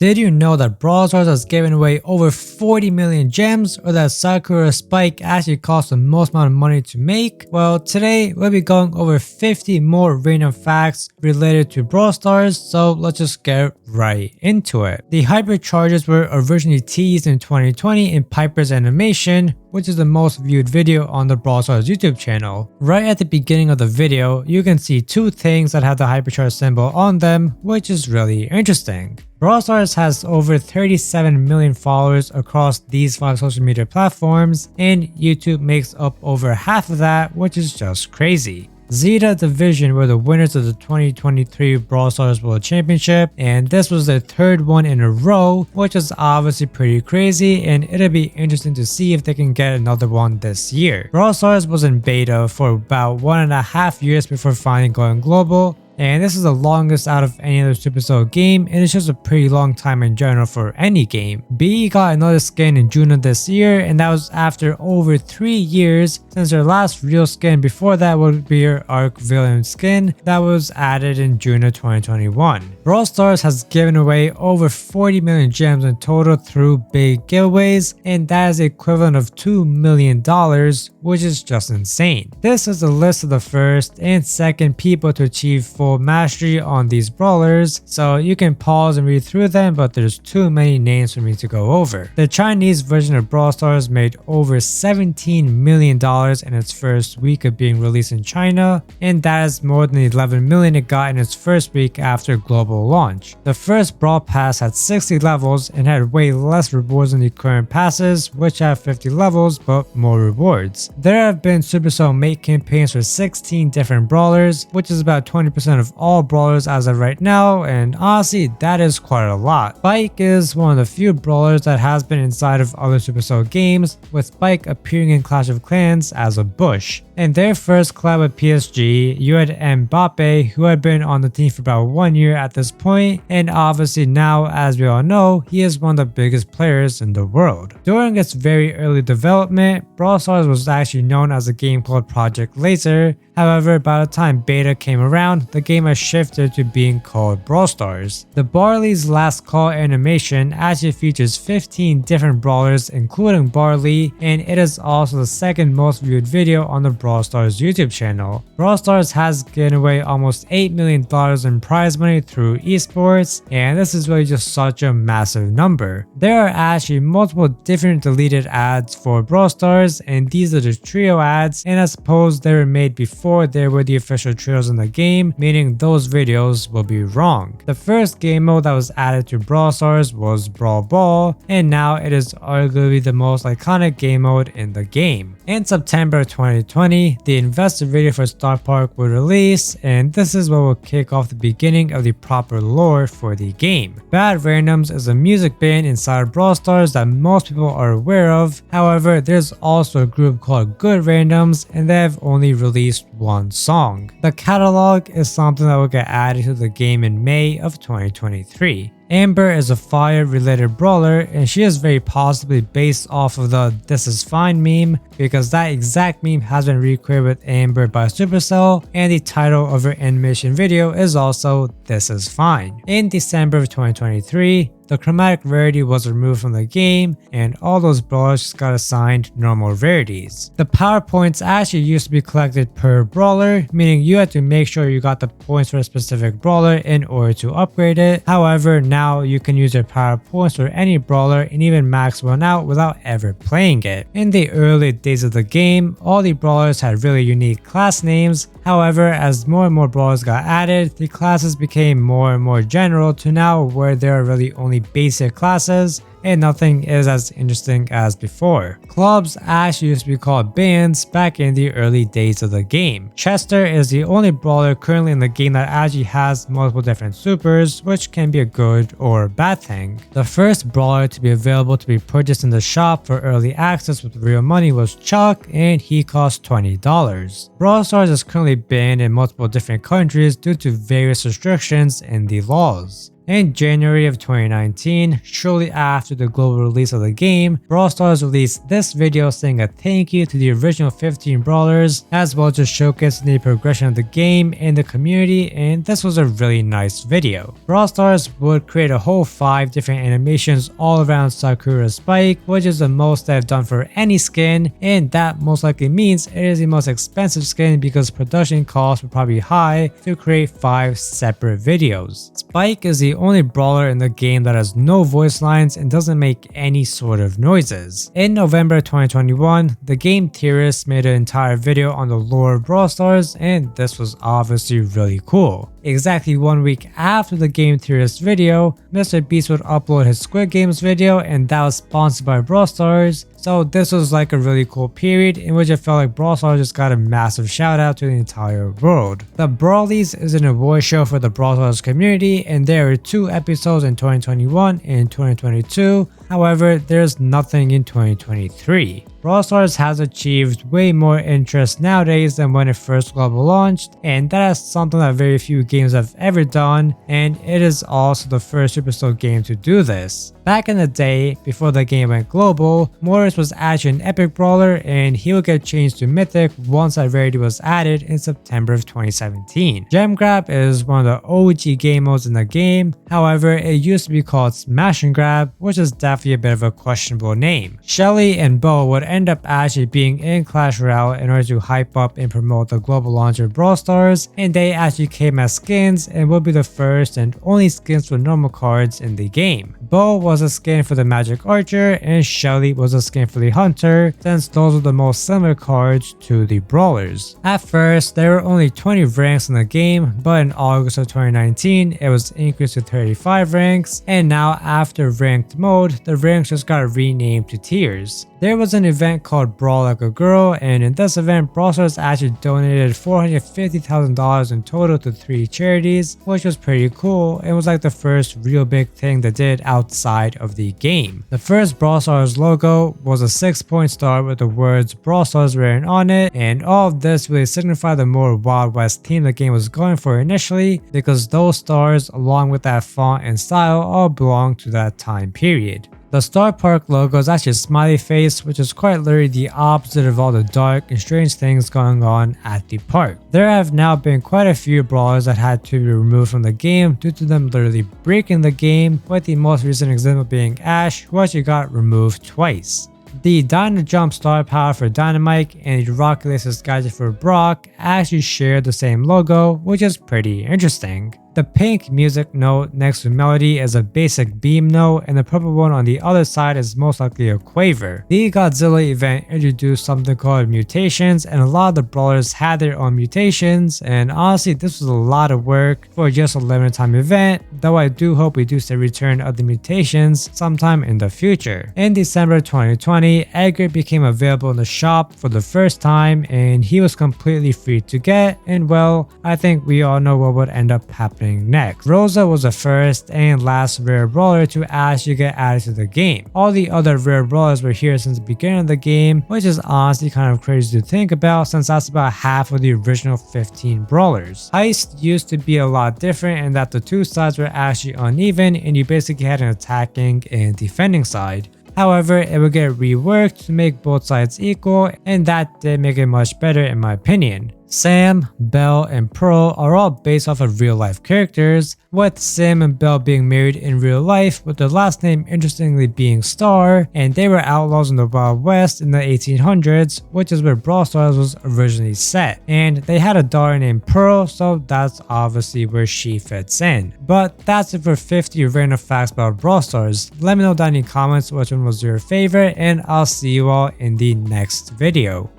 Did you know that Brawl Stars has given away over 40 million gems, or that Sakura Spike actually costs the most amount of money to make? Well, today we'll be going over 50 more random facts related to Brawl Stars, so let's just get right into it. The hypercharges were originally teased in 2020 in Piper's animation, which is the most viewed video on the Brawl Stars YouTube channel. Right at the beginning of the video, you can see two things that have the hypercharge symbol on them, which is really interesting. Brawl Stars has over 37 million followers across these 5 social media platforms, and YouTube makes up over half of that, which is just crazy. Zeta Division were the winners of the 2023 Brawl Stars World Championship, and this was their third one in a row, which is obviously pretty crazy, and it'll be interesting to see if they can get another one this year. Brawl Stars was in beta for about 1.5 years before finally going global, and this is the longest out of any other Supercell game, and it's just a pretty long time in general for any game. BE got another skin in June of this year, and that was after over 3 years since their last real skin before that would be their Arc Villain skin that was added in June of 2021. Brawl Stars has given away over 40 million gems in total through big giveaways, and that is the equivalent of $2 million, which is just insane. This is a list of the first and second people to achieve full mastery on these brawlers, so you can pause and read through them, but there's too many names for me to go over. The Chinese version of Brawl Stars made over $17 million in its first week of being released in China, and that is more than the $11 million it got in its first week after global launch. The first Brawl Pass had 60 levels and had way less rewards than the current passes, which have 50 levels but more rewards. There have been Supercell Mate campaigns for 16 different brawlers, which is about 20% of all brawlers as of right now, and honestly that is quite a lot. Spike is one of the few brawlers that has been inside of other Supercell games, with Spike appearing in Clash of Clans as a bush. In their first collab with PSG, you had Mbappe, who had been on the team for about 1 year at this point, and obviously now, as we all know, he is one of the biggest players in the world. During its very early development, Brawl Stars was actually known as a game called Project Laser. However, by the time beta came around, the game has shifted to being called Brawl Stars. The Barley's Last Call animation actually features 15 different brawlers including Barley, and it is also the second most viewed video on the Brawl Stars YouTube channel. Brawl Stars has given away almost $8 million in prize money through esports, and this is really just such a massive number. There are actually multiple different deleted ads for Brawl Stars, and these are the trio ads, and I suppose they were made before there were the official trios in the game, meaning those videos will be wrong. The first game mode that was added to Brawl Stars was Brawl Ball, and now it is arguably the most iconic game mode in the game. In September 2020, the investor video for Star Park will release, and this is what will kick off the beginning of the proper lore for the game. Bad Randoms is a music band inside Brawl Stars that most people are aware of. However, there's also a group called Good Randoms, and they have only released one song. The catalog is something that will get added to the game in May of 2023. Amber is a fire-related brawler, and she is very possibly based off of the "This is fine" meme, because that exact meme has been recreated with Amber by Supercell, and the title of her animation video is also "This is fine." In December of 2023, the chromatic rarity was removed from the game, and all those brawlers just got assigned normal rarities. The power points actually used to be collected per brawler, meaning you had to make sure you got the points for a specific brawler in order to upgrade it. However, now you can use your power points for any brawler and even max one out without ever playing it. In the early days of the game, all the brawlers had really unique class names. However, as more and more brawlers got added, the classes became more and more general to now where there are really only basic classes, and nothing is as interesting as before. Clubs actually used to be called bands back in the early days of the game. Chester is the only brawler currently in the game that actually has multiple different supers, which can be a good or bad thing. The first brawler to be available to be purchased in the shop for early access with real money was Chuck, and he cost $20. Brawl Stars is currently banned in multiple different countries due to various restrictions in the laws. In January of 2019, shortly after the global release of the game, Brawl Stars released this video saying a thank you to the original 15 brawlers, as well as just showcasing the progression of the game and the community, and this was a really nice video. Brawl Stars would create a whole 5 different animations all around Sakura Spike, which is the most they've done for any skin, and that most likely means it is the most expensive skin because production costs were probably high to create 5 separate videos. Spike is the only brawler in the game that has no voice lines and doesn't make any sort of noises. In November 2021, the game theorists made an entire video on the lore of Brawl Stars, and this was obviously really cool. Exactly 1 week after the game theorist video, Mr. Beast would upload his Squid Games video, and that was sponsored by Brawl Stars. So this was like a really cool period in which I felt like Brawl Stars just got a massive shout out to the entire world. The Brawlies is an award show for the Brawl Stars community, and there are 2 episodes in 2021 and 2022. However, there's nothing in 2023. Brawl Stars has achieved way more interest nowadays than when it first global launched, and that is something that very few games have ever done, and it is also the first Superstar game to do this. Back in the day, before the game went global, Mortis was actually an epic brawler, and he would get changed to mythic once that rarity was added in September of 2017. Gem Grab is one of the OG game modes in the game, however it used to be called Smash and Grab, which is definitely a bit of a questionable name. Shelly and Bo would end up actually being in Clash Royale in order to hype up and promote the global launch of Brawl Stars, and they actually came as skins and will be the first and only skins with normal cards in the game. Bo was a skin for the Magic Archer and Shelly was a skin for the Hunter, since those are the most similar cards to the Brawlers. At first, there were only 20 ranks in the game, but in August of 2019, it was increased to 35 ranks, and now after ranked mode, the ranks just got renamed to tiers. There was an event called Brawl Like a Girl, and in this event, Brawl Stars actually donated $450,000 in total to 3 charities, which was pretty cool and was like the first real big thing they did outside of the game. The first Brawl Stars logo was a 6-point star with the words Brawl Stars written on it, and all of this really signified the more Wild West theme the game was going for initially, because those stars along with that font and style all belong to that time period. The Star Park logo is actually a smiley face, which is quite literally the opposite of all the dark and strange things going on at the park. There have now been quite a few brawlers that had to be removed from the game due to them literally breaking the game, with the most recent example being Ash, who actually got removed twice. The Dino Jump Star Power for Dynamite and the Rocket Laces gadget for Brock actually share the same logo, which is pretty interesting. The pink music note next to Melody is a basic beam note, and the purple one on the other side is most likely a quaver. The Godzilla event introduced something called mutations, and a lot of the brawlers had their own mutations, and honestly this was a lot of work for just a limited time event, though I do hope we do see a return of the mutations sometime in the future. In December 2020, Edgar became available in the shop for the first time, and he was completely free to get, and well, I think we all know what would end up happening next. Rosa was the first and last rare brawler to actually get added to the game. All the other rare brawlers were here since the beginning of the game, which is honestly kind of crazy to think about since that's about half of the original 15 brawlers. Heist used to be a lot different in that the 2 sides were actually uneven and you basically had an attacking and defending side. However, it would get reworked to make both sides equal, and that did make it much better in my opinion. Sam, Belle, and Pearl are all based off of real life characters, with Sam and Belle being married in real life, with their last name interestingly being Star, and they were outlaws in the Wild West in the 1800s, which is where Brawl Stars was originally set. And they had a daughter named Pearl, so that's obviously where she fits in. But that's it for 50 random facts about Brawl Stars. Let me know down in the comments which one was your favorite, and I'll see you all in the next video.